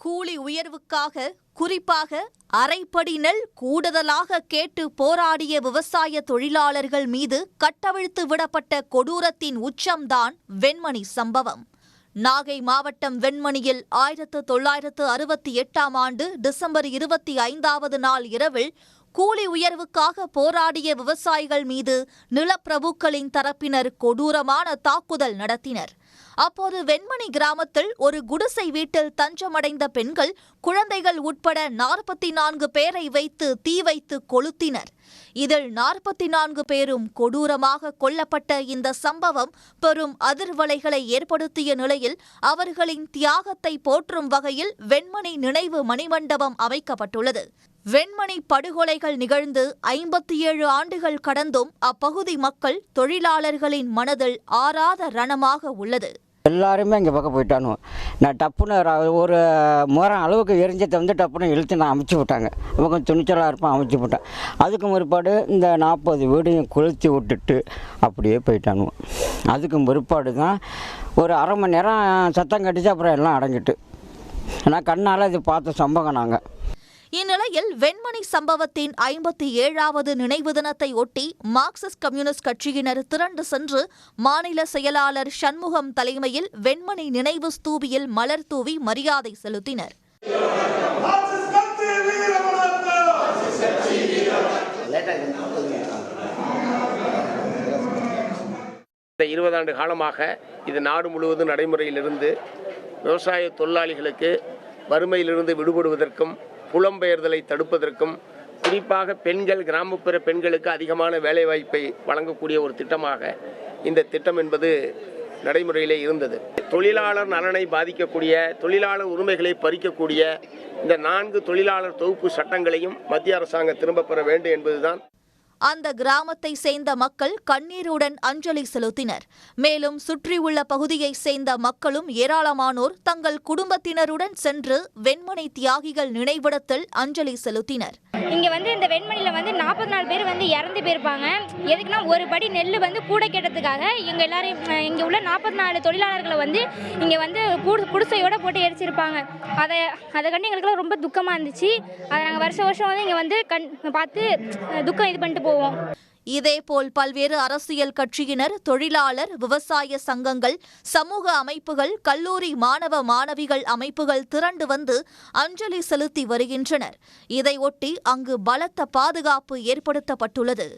கூலி உயர்வுக்காக குறிப்பாக அரைப்படி நெல் கூடுதலாக கேட்டு போராடிய விவசாய தொழிலாளர்கள் மீது கட்டவிழ்த்து விடப்பட்ட கொடூரத்தின் உச்சம்தான் வெண்மணி சம்பவம். நாகை மாவட்டம் வெண்மணியில் 1968ஆம் ஆண்டு டிசம்பர் 25வது நாள் இரவில் கூலி உயர்வுக்காக போராடிய விவசாயிகள் மீது நிலப்பிரபுக்களின் தரப்பினர் கொடூரமான தாக்குதல் நடத்தினர். அப்போது வெண்மணி கிராமத்தில் ஒரு குடிசை வீட்டில் தஞ்சமடைந்த பெண்கள், குழந்தைகள் உட்பட 44 பேரை வைத்து தீ வைத்து கொளுத்தினர். இதில் 44 பேரும் கொடூரமாக கொல்லப்பட்ட இந்த சம்பவம் பெரும் அதிர்வலைகளை ஏற்படுத்திய நிலையில் அவர்களின் தியாகத்தை போற்றும் வகையில் வெண்மணி நினைவு மணிமண்டபம் அமைக்கப்பட்டுள்ளது. வெண்மணி படுகொலைகள் நிகழ்ந்து 57 ஆண்டுகள் கடந்தும் அப்பகுதி மக்கள் தொழிலாளர்களின் மனதில் ஆறாத ரணமாக உள்ளது. எல்லாருமே இங்கே பக்கம் போயிட்டானு. நான் டப்புன்னு ஒரு முறம் அளவுக்கு எரிஞ்சத்தை டப்புன்னு இழுத்து நான் அமைச்சு விட்டாங்க. கொஞ்சம் துணிச்சலாக இருப்பான், அமைச்சு விட்டேன். அதுக்கு முற்பாடு இந்த 40 வீடையும் கொளுத்தி விட்டுட்டு அப்படியே போயிட்டானுவோம். அதுக்கு முற்பாடு தான் ஒரு அரை மணி நேரம் சத்தம் கட்டிச்சு, அப்புறம் எல்லாம் அடங்கிட்டு. ஆனால் கண்ணால் இது பார்த்த சம்பவம் நாங்கள். இந்நிலையில் வெண்மணி சம்பவத்தின் 57வது நினைவு தினத்தை ஒட்டி மார்க்சிஸ்ட் கம்யூனிஸ்ட் கட்சியினர் திரண்டு சென்று மாநில செயலாளர் சண்முகம் தலைமையில் வெண்மணி நினைவு ஸ்தூபியில் மலர் தூவி மரியாதை செலுத்தினர். 20 ஆண்டு காலமாக இது நாடு முழுவதும் நடைமுறையில் இருந்து விவசாய தொழிலாளிகளுக்கு வறுமையிலிருந்து விடுபடுவதற்கும் புலம்பெயர்தலை தடுப்பதற்கும் குறிப்பாக பெண்கள், கிராமப்புற பெண்களுக்கு அதிகமான வேலைவாய்ப்பை வழங்கக்கூடிய ஒரு திட்டமாக இந்த திட்டம் என்பது நடைமுறையிலே இருந்தது. தொழிலாளர் நலனை பாதிக்கக்கூடிய, தொழிலாளர் உரிமைகளை பறிக்கக்கூடிய இந்த 4 தொழிலாளர் தொகுப்பு சட்டங்களையும் மத்திய அரசாங்கம் திரும்பப் பெற வேண்டும் என்பதுதான். அந்த கிராமத்தை சேர்ந்த மக்கள் கண்ணீருடன் அஞ்சலி செலுத்தினர். மேலும் சுற்றியுள்ள பகுதியை சேர்ந்த மக்களும் ஏராளமானோர் தங்கள் குடும்பத்தினருடன் சென்று வெண்மணி தியாகிகள் நினைவிடத்தில் அஞ்சலி செலுத்தினர். இங்க இந்த வெண்மணியில 44 பேர் இறந்து போயிருப்பாங்க. எதுக்குன்னா ஒரு படி நெல் கூட கேட்டதுக்காக எங்க எல்லாரும் இங்க உள்ள 44 தொழிலாளர்களை இங்க குடிசையோட போட்டு எரிச்சிருப்பாங்க. அதை கண்டு எங்களுக்கு ரொம்ப துக்கமா இருந்துச்சு. அதை நாங்கள் வருஷம் இங்க பார்த்து துக்கம் இது பண்ணிட்டு போவோம். இதேபோல் பல்வேறு அரசியல் கட்சியினர், தொழிலாளர், விவசாய சங்கங்கள், சமூக அமைப்புகள், கல்லூரி மாணவ மாணவிகள் அமைப்புகள் திரண்டு வந்து அஞ்சலி செலுத்தி வருகின்றனர். இதையொட்டி அங்கு பலத்த பாதுகாப்பு ஏற்படுத்தப்பட்டுள்ளது.